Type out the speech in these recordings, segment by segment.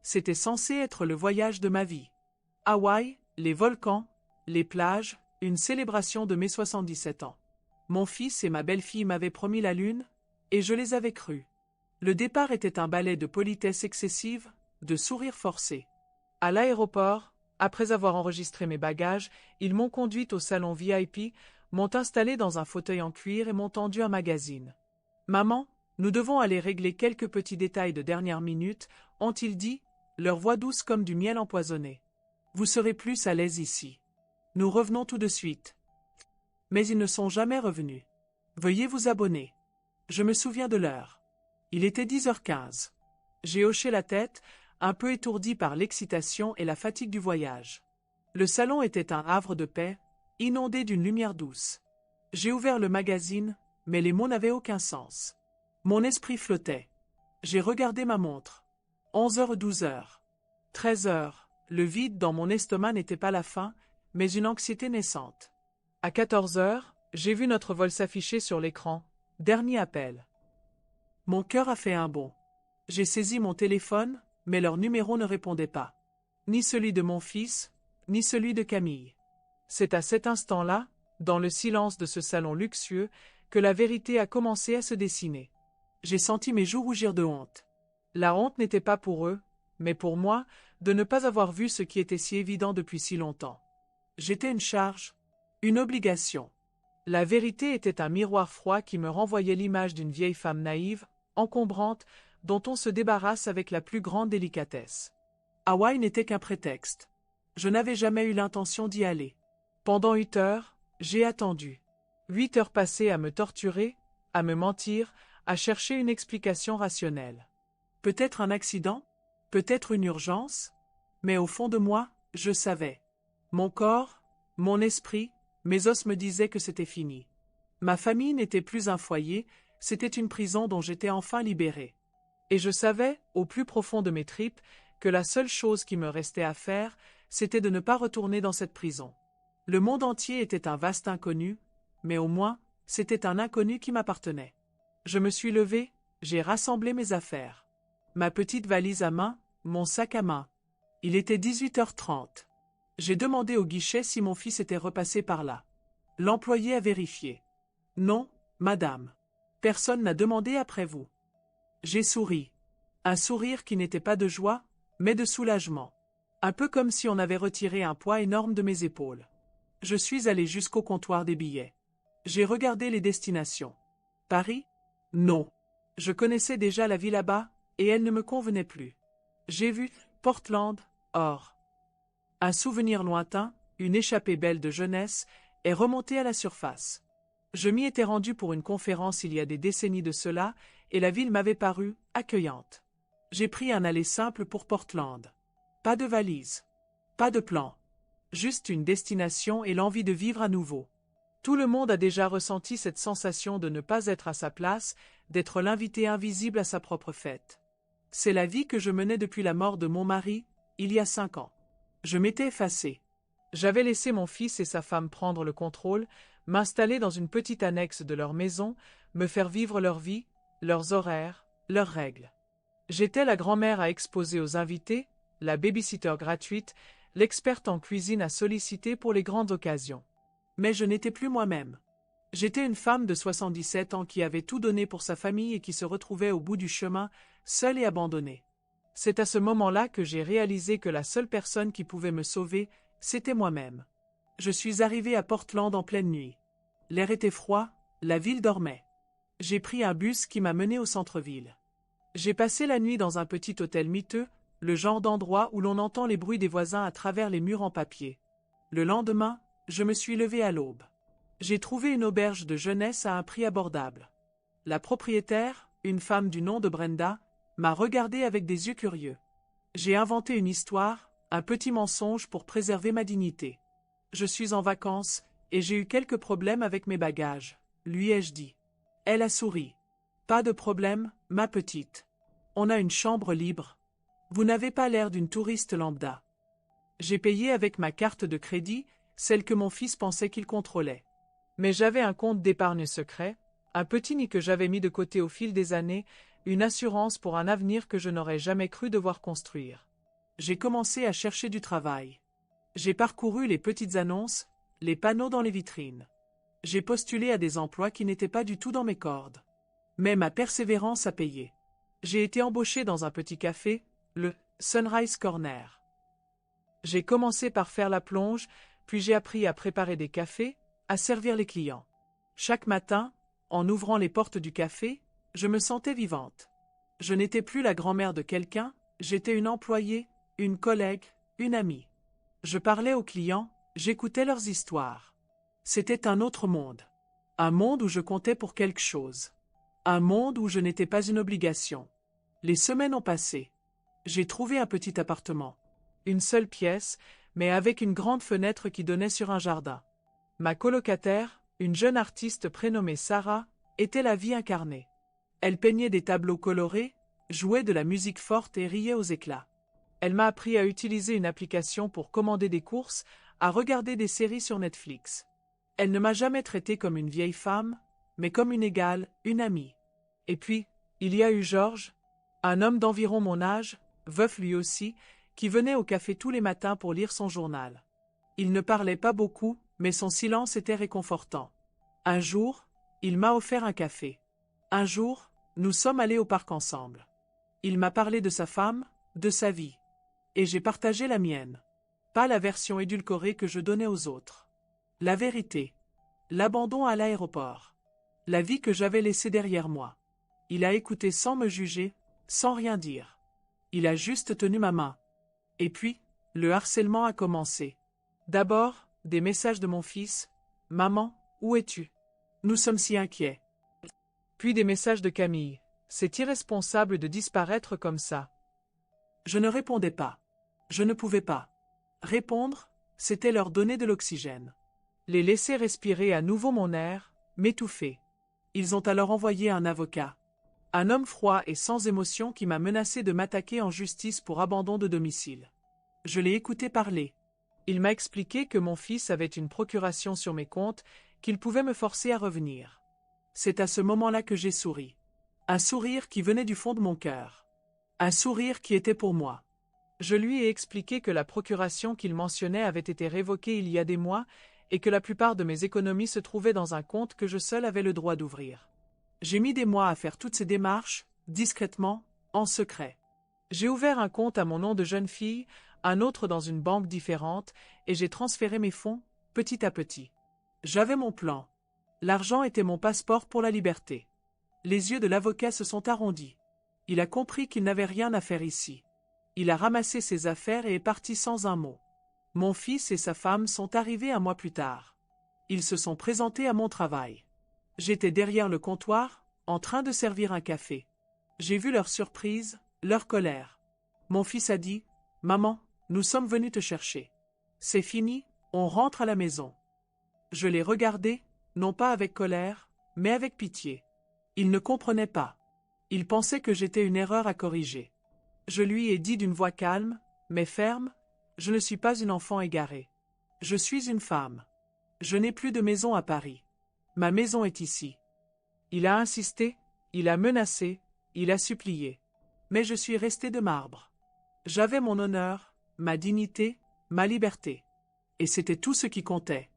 c'était censé être le voyage de ma vie. Hawaï, les volcans, les plages, une célébration de mes 77 ans. Mon fils et ma belle-fille m'avaient promis la lune, et je les avais crus. Le départ était un ballet de politesse excessive, de sourires forcés. À l'aéroport, après avoir enregistré mes bagages, ils m'ont conduite au salon VIP, m'ont installée dans un fauteuil en cuir et m'ont tendu un magazine. « Maman, nous devons aller régler quelques petits détails de dernière minute, ont-ils dit, leur voix douce comme du miel empoisonné. Vous serez plus à l'aise ici. Nous revenons tout de suite. » Mais ils ne sont jamais revenus. Veuillez vous abonner. Je me souviens de l'heure. Il était 10h15. J'ai hoché la tête, un peu étourdi par l'excitation et la fatigue du voyage. Le salon était un havre de paix, inondé d'une lumière douce. J'ai ouvert le magazine, mais les mots n'avaient aucun sens. Mon esprit flottait. J'ai regardé ma montre. 11h, 12h. 13h. Le vide dans mon estomac n'était pas la faim, mais une anxiété naissante. À 14h, j'ai vu notre vol s'afficher sur l'écran. Dernier appel. Mon cœur a fait un bond. J'ai saisi mon téléphone, mais leur numéro ne répondait pas. Ni celui de mon fils, ni celui de Camille. C'est à cet instant-là, dans le silence de ce salon luxueux, que la vérité a commencé à se dessiner. J'ai senti mes joues rougir de honte. La honte n'était pas pour eux, mais pour moi, de ne pas avoir vu ce qui était si évident depuis si longtemps. J'étais une charge, une obligation. La vérité était un miroir froid qui me renvoyait l'image d'une vieille femme naïve, encombrante, dont on se débarrasse avec la plus grande délicatesse. Hawaï n'était qu'un prétexte. Je n'avais jamais eu l'intention d'y aller. Pendant 8 heures, j'ai attendu. 8 heures passées à me torturer, à me mentir, à chercher une explication rationnelle. Peut-être un accident, peut-être une urgence, mais au fond de moi, je savais. Mon corps, mon esprit, mes os me disaient que c'était fini. Ma famille n'était plus un foyer, c'était une prison dont j'étais enfin libéré. Et je savais, au plus profond de mes tripes, que la seule chose qui me restait à faire, c'était de ne pas retourner dans cette prison. Le monde entier était un vaste inconnu, mais au moins, c'était un inconnu qui m'appartenait. Je me suis levé, j'ai rassemblé mes affaires. Ma petite valise à main, mon sac à main. Il était 18h30. J'ai demandé au guichet si mon fils était repassé par là. L'employé a vérifié. Non, madame. Personne n'a demandé après vous. J'ai souri. Un sourire qui n'était pas de joie, mais de soulagement. Un peu comme si on avait retiré un poids énorme de mes épaules. Je suis allé jusqu'au comptoir des billets. J'ai regardé les destinations. Paris? Non. Je connaissais déjà la vie là-bas, et elle ne me convenait plus. J'ai vu Portland, or. Un souvenir lointain, une échappée belle de jeunesse, est remontée à la surface. Je m'y étais rendu pour une conférence il y a des décennies de cela, et la ville m'avait paru accueillante. J'ai pris un aller simple pour Portland. Pas de valise. Pas de plan. Juste une destination et l'envie de vivre à nouveau. Tout le monde a déjà ressenti cette sensation de ne pas être à sa place, d'être l'invité invisible à sa propre fête. C'est la vie que je menais depuis la mort de mon mari, il y a 5 ans. Je m'étais effacé. J'avais laissé mon fils et sa femme prendre le contrôle, m'installer dans une petite annexe de leur maison, me faire vivre leur vie, leurs horaires, leurs règles. J'étais la grand-mère à exposer aux invités, la babysitter gratuite, l'experte en cuisine à solliciter pour les grandes occasions. Mais je n'étais plus moi-même. J'étais une femme de 77 ans qui avait tout donné pour sa famille et qui se retrouvait au bout du chemin, seule et abandonnée. C'est à ce moment-là que j'ai réalisé que la seule personne qui pouvait me sauver, c'était moi-même. Je suis arrivé à Portland en pleine nuit. L'air était froid, la ville dormait. J'ai pris un bus qui m'a mené au centre-ville. J'ai passé la nuit dans un petit hôtel miteux, le genre d'endroit où l'on entend les bruits des voisins à travers les murs en papier. Le lendemain, je me suis levé à l'aube. J'ai trouvé une auberge de jeunesse à un prix abordable. La propriétaire, une femme du nom de Brenda, m'a regardé avec des yeux curieux. J'ai inventé une histoire, un petit mensonge pour préserver ma dignité. Je suis en vacances, et j'ai eu quelques problèmes avec mes bagages, lui ai-je dit. Elle a souri. Pas de problème, ma petite. On a une chambre libre. Vous n'avez pas l'air d'une touriste lambda. J'ai payé avec ma carte de crédit, celle que mon fils pensait qu'il contrôlait. Mais j'avais un compte d'épargne secret, un petit nid que j'avais mis de côté au fil des années, une assurance pour un avenir que je n'aurais jamais cru devoir construire. J'ai commencé à chercher du travail. J'ai parcouru les petites annonces, les panneaux dans les vitrines. J'ai postulé à des emplois qui n'étaient pas du tout dans mes cordes. Mais ma persévérance a payé. J'ai été embauché dans un petit café, le Sunrise Corner. J'ai commencé par faire la plonge, puis j'ai appris à préparer des cafés, à servir les clients. Chaque matin, en ouvrant les portes du café, je me sentais vivante. Je n'étais plus la grand-mère de quelqu'un, j'étais une employée, une collègue, une amie. Je parlais aux clients, j'écoutais leurs histoires. C'était un autre monde. Un monde où je comptais pour quelque chose. Un monde où je n'étais pas une obligation. Les semaines ont passé. J'ai trouvé un petit appartement. Une seule pièce, mais avec une grande fenêtre qui donnait sur un jardin. Ma colocataire, une jeune artiste prénommée Sarah, était la vie incarnée. Elle peignait des tableaux colorés, jouait de la musique forte et riait aux éclats. Elle m'a appris à utiliser une application pour commander des courses, à regarder des séries sur Netflix. Elle ne m'a jamais traitée comme une vieille femme, mais comme une égale, une amie. Et puis, il y a eu Georges, un homme d'environ mon âge, veuf lui aussi, qui venait au café tous les matins pour lire son journal. Il ne parlait pas beaucoup, mais son silence était réconfortant. Un jour, il m'a offert un café. Un jour, nous sommes allés au parc ensemble. Il m'a parlé de sa femme, de sa vie. Et j'ai partagé la mienne. Pas la version édulcorée que je donnais aux autres. La vérité. L'abandon à l'aéroport. La vie que j'avais laissée derrière moi. Il a écouté sans me juger, sans rien dire. Il a juste tenu ma main. Et puis, le harcèlement a commencé. D'abord, des messages de mon fils. « Maman, où es-tu? Nous sommes si inquiets. » Puis des messages de Camille. « C'est irresponsable de disparaître comme ça. » Je ne répondais pas. Je ne pouvais pas. Répondre, c'était leur donner de l'oxygène. Les laisser respirer à nouveau mon air, m'étouffer. Ils ont alors envoyé un avocat. Un homme froid et sans émotion qui m'a menacé de m'attaquer en justice pour abandon de domicile. Je l'ai écouté parler. Il m'a expliqué que mon fils avait une procuration sur mes comptes, qu'il pouvait me forcer à revenir. C'est à ce moment-là que j'ai souri. Un sourire qui venait du fond de mon cœur. Un sourire qui était pour moi. Je lui ai expliqué que la procuration qu'il mentionnait avait été révoquée il y a des mois et que la plupart de mes économies se trouvaient dans un compte que je seul avais le droit d'ouvrir. J'ai mis des mois à faire toutes ces démarches, discrètement, en secret. J'ai ouvert un compte à mon nom de jeune fille, un autre dans une banque différente, et j'ai transféré mes fonds, petit à petit. J'avais mon plan. L'argent était mon passeport pour la liberté. Les yeux de l'avocat se sont arrondis. Il a compris qu'il n'avait rien à faire ici. Il a ramassé ses affaires et est parti sans un mot. Mon fils et sa femme sont arrivés un mois plus tard. Ils se sont présentés à mon travail. J'étais derrière le comptoir, en train de servir un café. J'ai vu leur surprise, leur colère. Mon fils a dit « Maman, nous sommes venus te chercher. C'est fini, on rentre à la maison. » Je les regardais, non pas avec colère, mais avec pitié. Ils ne comprenaient pas. Ils pensaient que j'étais une erreur à corriger. Je lui ai dit d'une voix calme, mais ferme, « Je ne suis pas une enfant égarée. Je suis une femme. Je n'ai plus de maison à Paris. Ma maison est ici. » Il a insisté, il a menacé, il a supplié. Mais je suis resté de marbre. J'avais mon honneur, ma dignité, ma liberté. Et c'était tout ce qui comptait.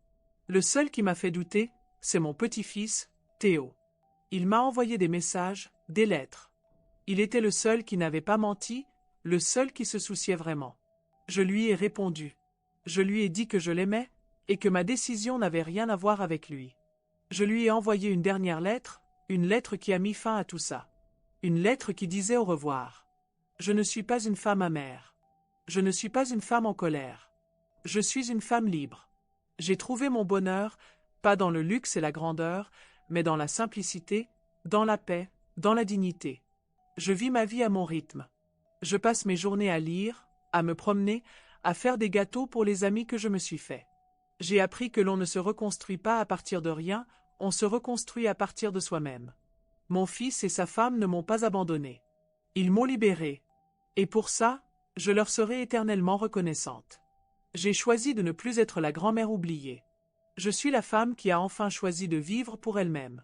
Le seul qui m'a fait douter, c'est mon petit-fils, Théo. Il m'a envoyé des messages, des lettres. Il était le seul qui n'avait pas menti, le seul qui se souciait vraiment. Je lui ai répondu. Je lui ai dit que je l'aimais, et que ma décision n'avait rien à voir avec lui. Je lui ai envoyé une dernière lettre, une lettre qui a mis fin à tout ça. Une lettre qui disait au revoir. Je ne suis pas une femme amère. Je ne suis pas une femme en colère. Je suis une femme libre. J'ai trouvé mon bonheur, pas dans le luxe et la grandeur, mais dans la simplicité, dans la paix, dans la dignité. Je vis ma vie à mon rythme. Je passe mes journées à lire, à me promener, à faire des gâteaux pour les amis que je me suis faits. J'ai appris que l'on ne se reconstruit pas à partir de rien, on se reconstruit à partir de soi-même. Mon fils et sa femme ne m'ont pas abandonné. Ils m'ont libéré. Et pour ça, je leur serai éternellement reconnaissante. J'ai choisi de ne plus être la grand-mère oubliée. Je suis la femme qui a enfin choisi de vivre pour elle-même.